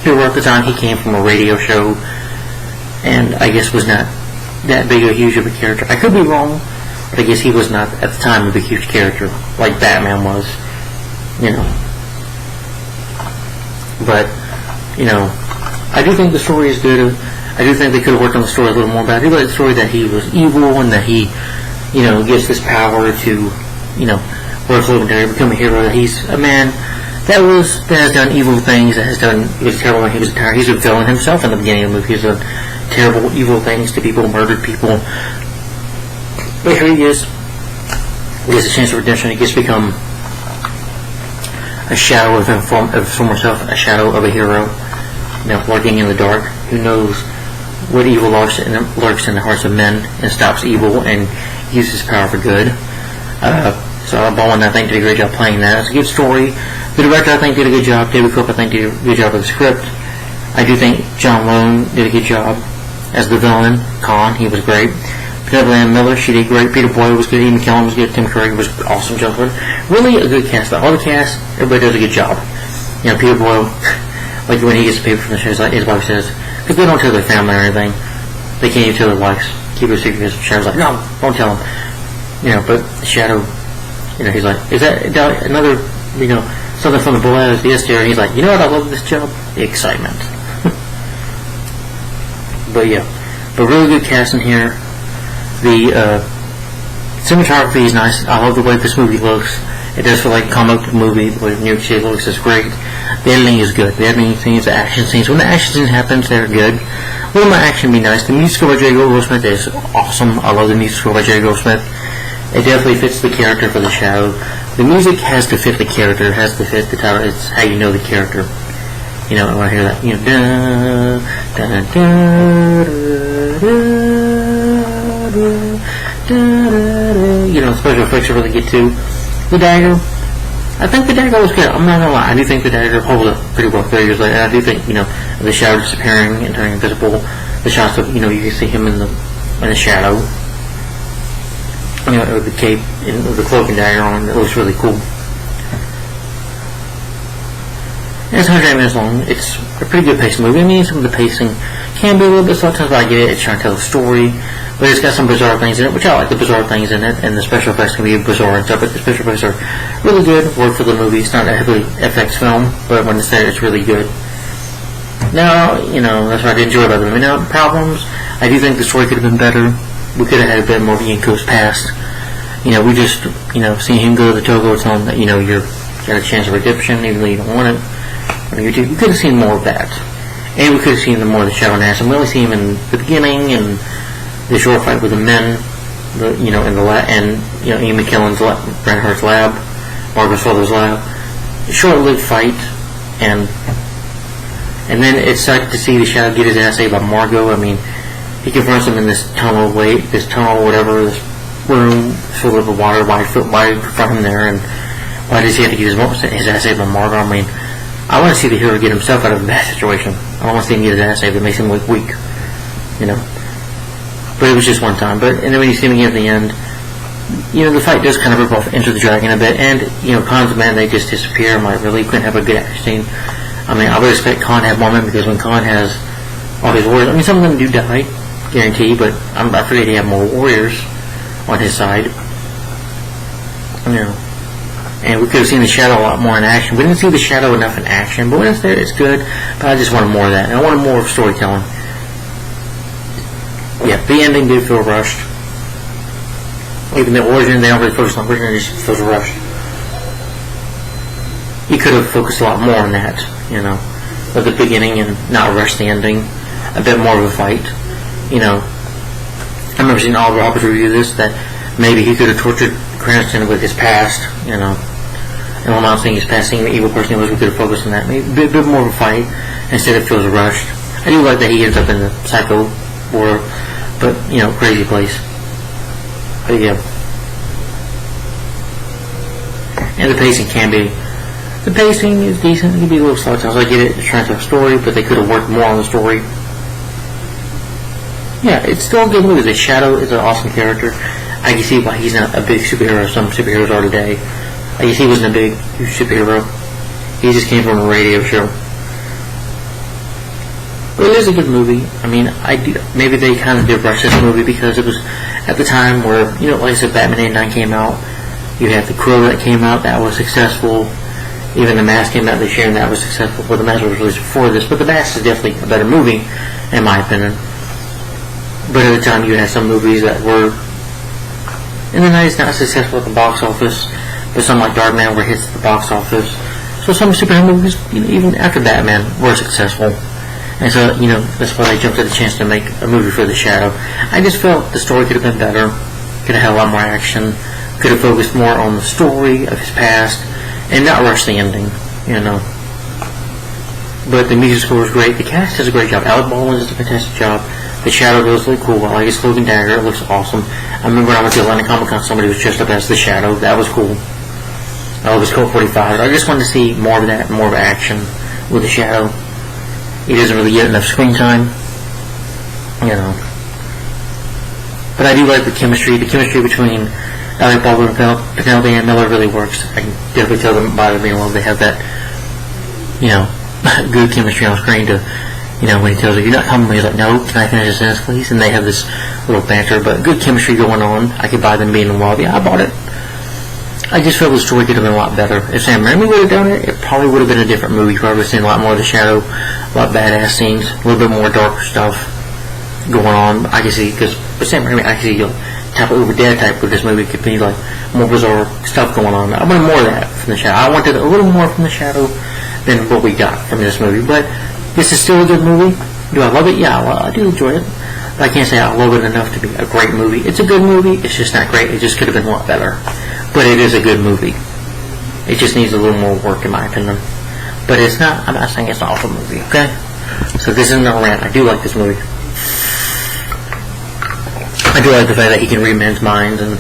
S1: hero at the time. He came from a radio show, and I guess was not that big or huge of a character. I could be wrong, but I guess he was not at the time a big huge character like Batman was, But I do think the story is good. I do think they could have worked on the story a little more. But I do like the story that he was evil and that he, gets this power to, work legendary, become a hero. That he's a man that has done evil things. That has done. He was terrible when he was a tyrant. He's a villain himself in the beginning of the movie. He's done terrible, evil things to people, murdered people. But here he is. He gets a chance of redemption. He gets to become a shadow of himself, a shadow of a hero, lurking in the dark. Who knows what evil lurks in the hearts of men and stops evil and uses power for good. So Baldwin, I think, did a great job playing that. It's a good story. The director, I think, did a good job. David Cope, I think, did a good job with the script. I do think John Lone did a good job as the villain. Khan, he was great. Penelope Ann Miller, she did great. Peter Boyle was good. Ian McKellen was good. Tim Curry was awesome. Jumping. Really a good cast. All the cast, everybody does a good job. Peter Boyle, like when he gets the paper from the show, like his wife says, because they don't tell their family or anything. They can't even tell their wives. Keep it a secret. Because Shadow's like, no, don't tell them. But Shadow, he's like, is that another, something from the Boaz? Yes, dear. And he's like, you know what? I love this job. The excitement. But really good casting here. The cinematography is nice. I love the way this movie looks. It does feel like a comic book movie. The way New York City looks is great. The editing is good. The editing scenes, the action scenes. When the action scene happens, they're good. Will my action be nice? The music score by Jerry Goldsmith is awesome. I love the music score by Jerry Goldsmith. It definitely fits the character for the Shadow. The music has to fit the character. It has to fit the title. It's how you know the character. I want to hear that. then special effects are really good too. The dagger, I think the dagger was good. I'm not gonna lie, I do think the dagger holds up pretty well 30 years later. And I do think, the shadow disappearing and turning invisible, the shots of, you can see him in the shadow, with the cape and with the cloak and dagger on, it looks really cool. And it's 108 minutes long. It's a pretty good paced movie. I mean, some of the pacing can be a little bit slow. Sometimes I get it. It's trying to tell a story, but it's got some bizarre things in it, which I like the bizarre things in it, and the special effects can be bizarre and stuff, but the special effects are really good. Work for the movie. It's not a heavily FX film, but when it's there, it's really good. Now, that's what I enjoy about the movie. Now, problems, I do think the story could have been better. We could have had a bit more of Yenko's past. We just, seeing him go to the Togo, telling him that, you're got a chance of redemption, even though you don't want it. We could have seen more of that. And we could have seen more of the Shadow Nash. And we only see him in the beginning, and the short fight with the men, in the lab, and, Ian McKellen's Reinhardt's lab, Margot's father's lab. Short-lived fight, and then it's sad to see the Shadow get his ass saved by Margot. I mean, he confronts him in this tunnel, whatever, this room filled with water. Why confront him there, and why does he have to get his ass saved by Margot? I mean, I want to see the hero get himself out of a bad situation. I don't want to see him get his ass saved. It makes him look weak, But it was just one time. And then when you see him again at the end, the fight does kind of rip off Enter the Dragon a bit. And, Khan's men, they just disappear. I'm like, really? You couldn't have a good action scene? I mean, I would expect Khan to have more men, because when Khan has all his warriors, I mean, some of them do die, guarantee, but I figured he'd have more warriors on his side. And we could have seen the Shadow a lot more in action. We didn't see the Shadow enough in action, but when it's there, it's good. But I just wanted more of that. And I wanted more of storytelling. Yeah, the ending did feel rushed. Even the origin, they don't really focus on origin, it just feels rushed. You could have focused a lot more on that, at the beginning, and not rush the ending. A bit more of a fight. I remember seeing Oliver Roberts review this, that maybe he could have tortured Cranston with his past, and when I'm saying his past, seeing the evil person he was, we could have focused on that. Maybe a bit more of a fight, instead it feels rushed. I do like that he ends up in the psycho world, but, crazy place. But yeah. And the pacing is decent. It can be a little slow at times. I get it, it's trying to tell a story, but they could have worked more on the story. Yeah, it's still a good movie. The Shadow is an awesome character. I can see why he's not a big superhero as some superheroes are today. I guess he wasn't a big superhero. He just came from a radio show. But it is a good movie. I mean, maybe they kind of did rush this movie because it was at the time where, like I said, Batman 89 came out. You had The Crow that came out, that was successful. Even The Mask came out this year, and that was successful. Well, The Mask was released before this, but The Mask is definitely a better movie, in my opinion. But at the time, you had some movies that were, in the 90s, not successful at the box office, but some like Darkman were hits at the box office. So some superhero movies, even after Batman, were successful. And so, that's why they jumped at the chance to make a movie for The Shadow. I just felt the story could have been better, could have had a lot more action, could have focused more on the story of his past, and not rush the ending, But the music score was great. The cast does a great job. Alec Baldwin does a fantastic job. The Shadow goes really cool. I like his cloak and dagger. It looks awesome. I remember when I went to Atlanta Comic Con, somebody was dressed up as the Shadow. That was cool. I love his Colt 45. I just wanted to see more of that, more of action with the Shadow. He doesn't really get enough screen time, But I do like the chemistry. The chemistry between Alec Baldwin and Penelope Ann Miller really works. I can definitely tell them by them being alone. They have that, good chemistry on screen to, when he tells her, "You're not coming," he's like, "No, can I finish a sentence, please?" And they have this little banter, but good chemistry going on. I could buy them being involved. Yeah, I bought it. I just feel the story could have been a lot better. If Sam Raimi would have done it, it probably would have been a different movie. You probably would have seen a lot more of the Shadow, a lot of badass scenes, a little bit more darker stuff going on. I can see, because with Sam Raimi, I can see type of Dead type with this movie could be like more bizarre stuff going on. I wanted more of that from the Shadow. I wanted a little more from the Shadow than what we got from this movie. But this is still a good movie. Do I love it? Yeah, well, I do enjoy it. But I can't say I love it enough to be a great movie. It's a good movie. It's just not great. It just could have been a lot better. But it is a good movie. It just needs a little more work, in my opinion. But it's not. I'm not saying it's an awful movie. Okay. So this isn't a rant. I do like this movie. I do like the fact that he can read men's minds and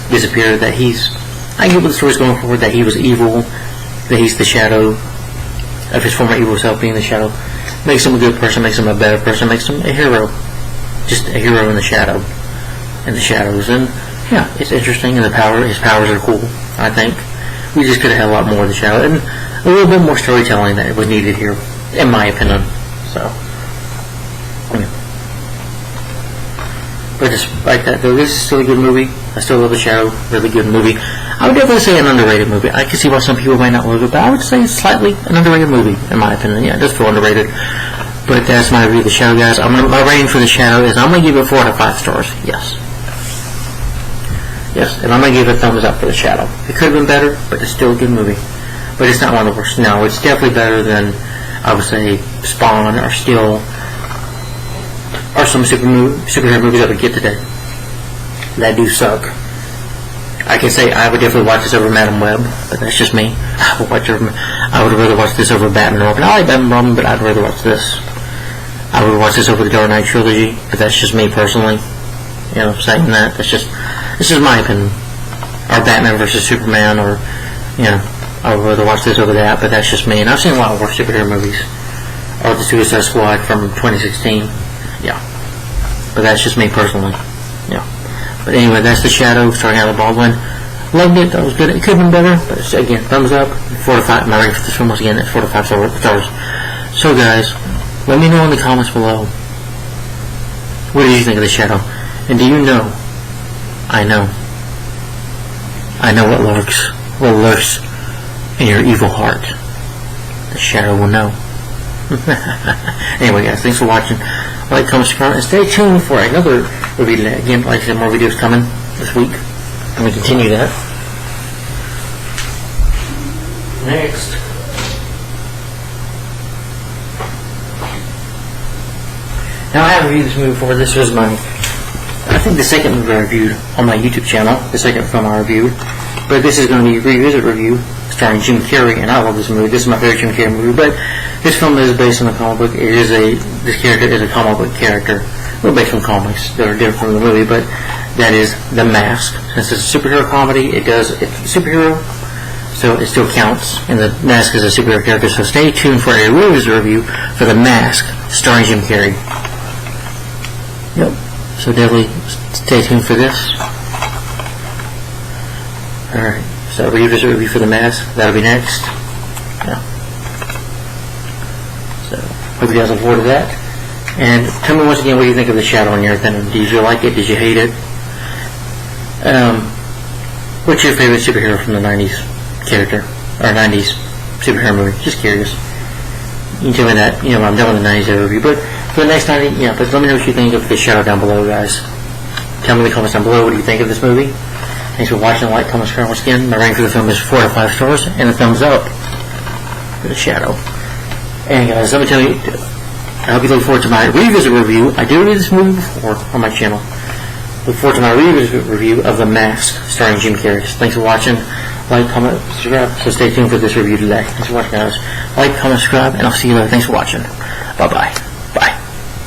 S1: disappear, that I get what the story's going forward, that he was evil, that he's the shadow of his former evil self being the shadow. Makes him a good person, makes him a better person, makes him a hero. Just a hero in the shadow. In the shadows. And yeah, it's interesting, and his powers are cool, I think. We just could have had a lot more of the shadow, and a little bit more storytelling that was needed here, in my opinion. So, yeah. But despite that, though, this is still a good movie. I still love The Shadow. Really good movie. I would definitely say an underrated movie. I can see why some people might not love it, but I would say it's slightly an underrated movie, in my opinion. Yeah, it does feel underrated. But that's my review of The Shadow, guys. My rating for The Shadow is I'm going to give it 4 out of 5 stars. Yes. Yes, and I'm going to give it a thumbs up for The Shadow. It could have been better, but it's still a good movie. But it's not one of the worst. No, it's definitely better than, I would say, Spawn or Steel or some superhero movies that we get today. That do suck. I can say I would definitely watch this over Madam Web, but that's just me. I would rather watch this over Batman and Robin. I like Batman and Robin, but I'd rather watch this. I would watch this over the Dark Knight trilogy, but that's just me personally. You know, saying that, this is my opinion. Or Batman versus Superman, or, you know, I would rather watch this over that, but that's just me. And I've seen a lot of worse superhero movies. Or the Suicide Squad from 2016. Yeah. But that's just me personally. Yeah. But anyway, that's The Shadow, starring Alec Baldwin. Loved it. That was good. It could have been better, but again, thumbs up. 4 to 5. My rating for this film was again at 4 to 5 stars. So guys, let me know in the comments below. What did you think of The Shadow? And do you know? I know what lurks in your evil heart. The Shadow will know. Anyway, guys, thanks for watching. Like, comment, subscribe, and stay tuned for another review today. Again, like I said, more videos coming this week. I'm going to continue that. Next. Now, I haven't reviewed this movie before. This was I think the second movie I reviewed on my YouTube channel. The second film I reviewed. But this is going to be a revisit review starring Jim Carrey, and I love this movie. This is my favorite Jim Carrey movie, but this film is based on a comic book. This character is a comic book character. Well, based on comics that are different from the movie, but that is The Mask. Since it's a superhero comedy, it's a superhero, so it still counts, and The Mask is a superhero character, so stay tuned for a revisit review for The Mask starring Jim Carrey. Yep. So definitely stay tuned for this. Alright, so revisit review for The Mask. That'll be next. Yeah. So, hope you guys look forward to that. And tell me once again what you think of The Shadow and everything. Did you like it? Did you hate it? What's your favorite superhero from the 90s character? Or 90s superhero movie? Just curious. You can tell me that, you know, I'm done with the 90s review. But for the next 90, yeah, but let me know what you think of The Shadow down below, guys. Tell me in the comments down below what do you think of this movie. Thanks for watching. Like, comment, subscribe once again. My rating for the film is 4 to 5 stars, and a thumbs up for The Shadow. And guys, let me tell you, I hope you look forward to my revisit review. I did read this movie before on my channel. Look forward to my revisit review of The Mask starring Jim Carrey. Thanks for watching. Like, comment, subscribe. So stay tuned for this review today. Thanks for watching, guys. Like, comment, subscribe, and I'll see you later. Thanks for watching. Bye-bye.